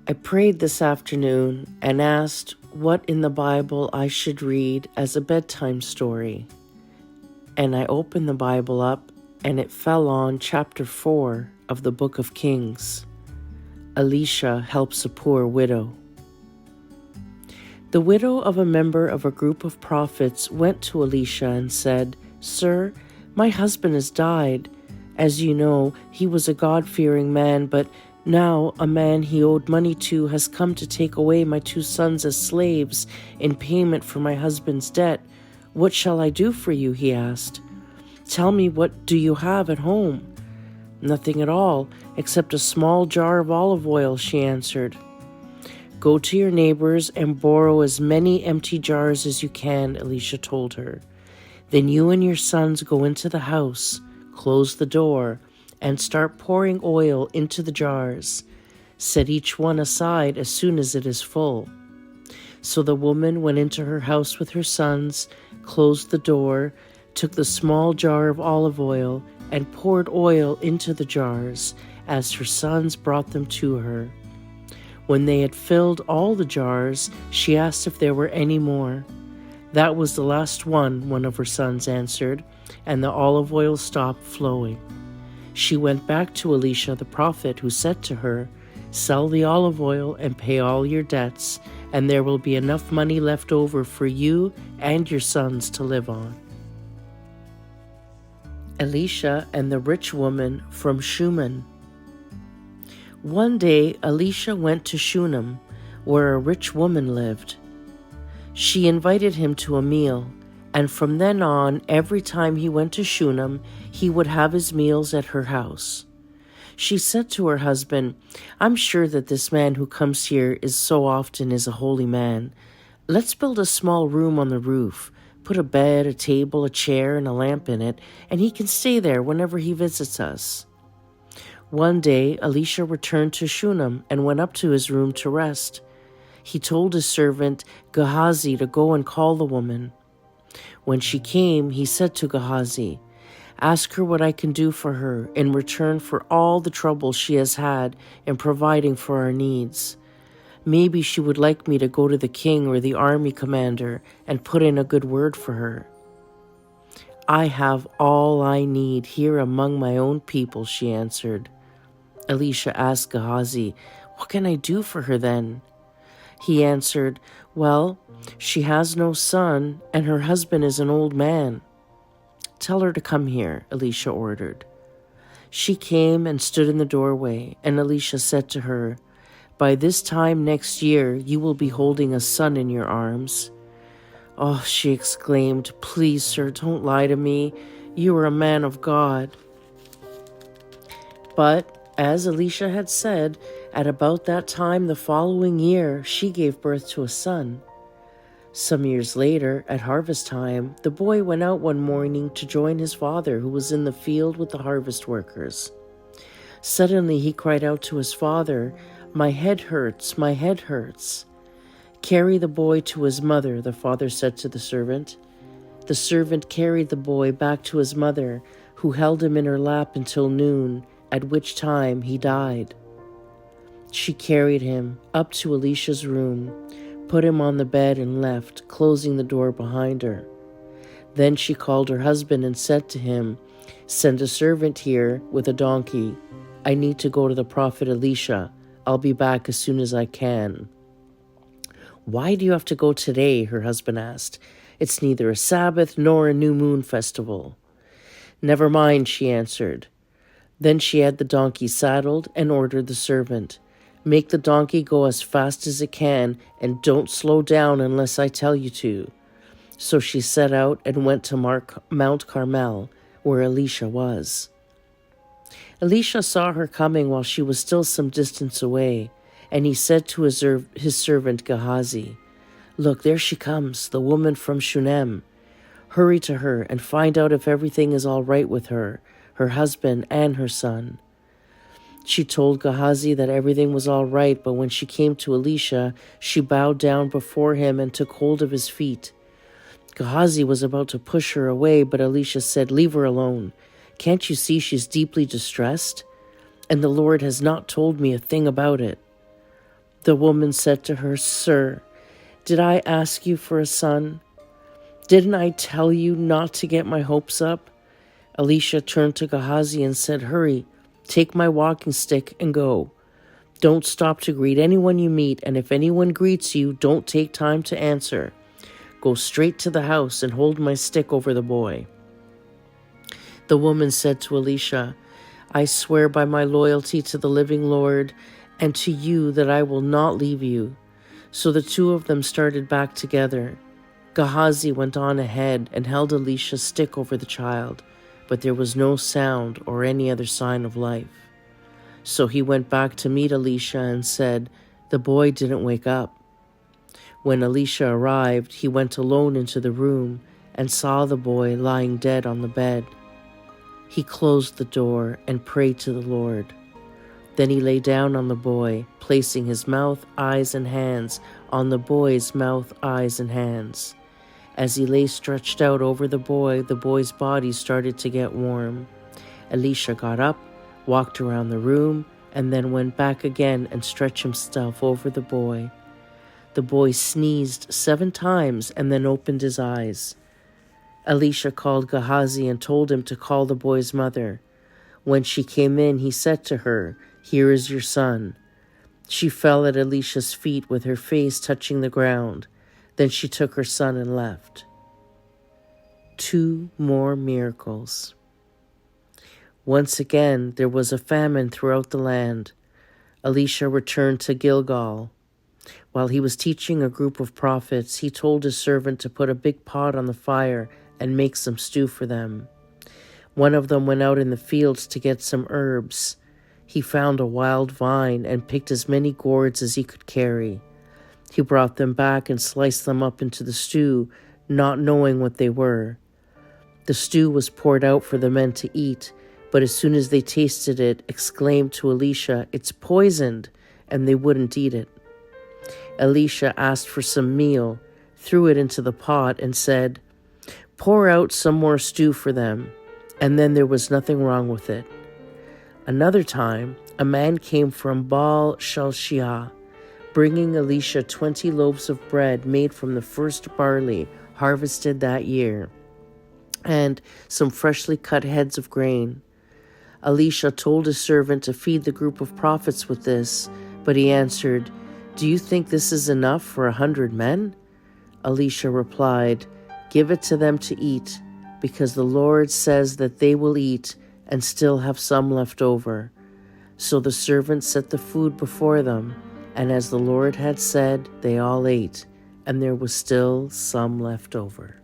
I prayed this afternoon and asked what in the Bible I should read as a bedtime story. And I opened the Bible up and it fell on chapter 4 of the book of Kings. Alicia helps a poor widow. The widow of a member of a group of prophets went to Alicia and said, "Sir, my husband has died. As you know, he was a God-fearing man, but now a man he owed money to has come to take away my 2 sons as slaves in payment for my husband's debt. What shall I do for you?" he asked. "Tell me, what do you have at home?" "Nothing at all, except a small jar of olive oil," she answered. "Go to your neighbors and borrow as many empty jars as you can," Alicia told her. "Then you and your sons go into the house, close the door, and start pouring oil into the jars. Set each one aside as soon as it is full." So the woman went into her house with her sons, closed the door, took the small jar of olive oil, and poured oil into the jars as her sons brought them to her. When they had filled all the jars, she asked if there were any more. "That was the last one of her sons answered, and the olive oil stopped flowing. She went back to Alicia the prophet, who said to her, "Sell the olive oil and pay all your debts, and there will be enough money left over for you and your sons to live on." Alicia and the rich woman from Shunem. One day, Alicia went to Shunem, where a rich woman lived. She invited him to a meal, and from then on, every time he went to Shunem, he would have his meals at her house. She said to her husband, "I'm sure that this man who comes here so often is a holy man. Let's build a small room on the roof, put a bed, a table, a chair, and a lamp in it, and he can stay there whenever he visits us." One day, Alicia returned to Shunem and went up to his room to rest. He told his servant Gehazi to go and call the woman. When she came, he said to Gehazi, "Ask her what I can do for her in return for all the trouble she has had in providing for our needs. Maybe she would like me to go to the king or the army commander and put in a good word for her." "I have all I need here among my own people," she answered. Alicia asked Gehazi, "What can I do for her then?" He answered, "Well, she has no son, and her husband is an old man." "Tell her to come here," Alicia ordered. She came and stood in the doorway, and Alicia said to her, "By this time next year, you will be holding a son in your arms." "Oh," she exclaimed, "please, sir, don't lie to me. You are a man of God." But, as Alicia had said, at about that time the following year, she gave birth to a son. Some years later, at harvest time, the boy went out one morning to join his father, who was in the field with the harvest workers. Suddenly he cried out to his father, "My head hurts, my head hurts." "Carry the boy to his mother," the father said to the servant. The servant carried the boy back to his mother, who held him in her lap until noon, at which time he died. She carried him up to Alicia's room, put him on the bed, and left, closing the door behind her. Then she called her husband and said to him, "Send a servant here with a donkey. I need to go to the prophet Alicia. I'll be back as soon as I can." "Why do you have to go today?" her husband asked. "It's neither a Sabbath nor a new moon festival." "Never mind," she answered. Then she had the donkey saddled and ordered the servant, "Make the donkey go as fast as it can, and don't slow down unless I tell you to." So she set out and went to Mount Carmel, where Alicia was. Alicia saw her coming while she was still some distance away, and he said to his servant Gehazi, "Look, there she comes, the woman from Shunem. Hurry to her and find out if everything is all right with her husband, and her son." She told Gehazi that everything was all right, but when she came to Alicia, she bowed down before him and took hold of his feet. Gehazi was about to push her away, but Alicia said, "Leave her alone. Can't you see she's deeply distressed? And the Lord has not told me a thing about it." The woman said to her, "Sir, did I ask you for a son? Didn't I tell you not to get my hopes up?" Alicia turned to Gehazi and said, "Hurry, take my walking stick and go. Don't stop to greet anyone you meet, and if anyone greets you, don't take time to answer. Go straight to the house and hold my stick over the boy." The woman said to Alicia, "I swear by my loyalty to the living Lord and to you that I will not leave you." So the two of them started back together. Gehazi went on ahead and held Alicia's stick over the child, but there was no sound or any other sign of life. So he went back to meet Alicia and said, "The boy didn't wake up." When Alicia arrived, he went alone into the room and saw the boy lying dead on the bed. He closed the door and prayed to the Lord. Then he lay down on the boy, placing his mouth, eyes, and hands on the boy's mouth, eyes, and hands. As he lay stretched out over the boy's body started to get warm. Alicia got up, walked around the room, and then went back again and stretched himself over the boy. The boy sneezed 7 times and then opened his eyes. Alicia called Gehazi and told him to call the boy's mother. When she came in, he said to her, "Here is your son." She fell at Alicia's feet with her face touching the ground. Then she took her son and left. 2 more miracles. Once again, there was a famine throughout the land. Alicia returned to Gilgal. While he was teaching a group of prophets, he told his servant to put a big pot on the fire and make some stew for them. One of them went out in the fields to get some herbs. He found a wild vine and picked as many gourds as he could carry. He brought them back and sliced them up into the stew, not knowing what they were. The stew was poured out for the men to eat, but as soon as they tasted it, exclaimed to Alicia, "It's poisoned," and they wouldn't eat it. Alicia asked for some meal, threw it into the pot, and said, "Pour out some more stew for them," and then there was nothing wrong with it. Another time, a man came from Baal Shalshiah, bringing Alicia 20 loaves of bread made from the first barley harvested that year, and some freshly cut heads of grain. Alicia told his servant to feed the group of prophets with this, but he answered, "Do you think this is enough for 100 men?" Alicia replied, "Give it to them to eat, because the Lord says that they will eat and still have some left over." So the servant set the food before them, and as the Lord had said, they all ate, and there was still some left over.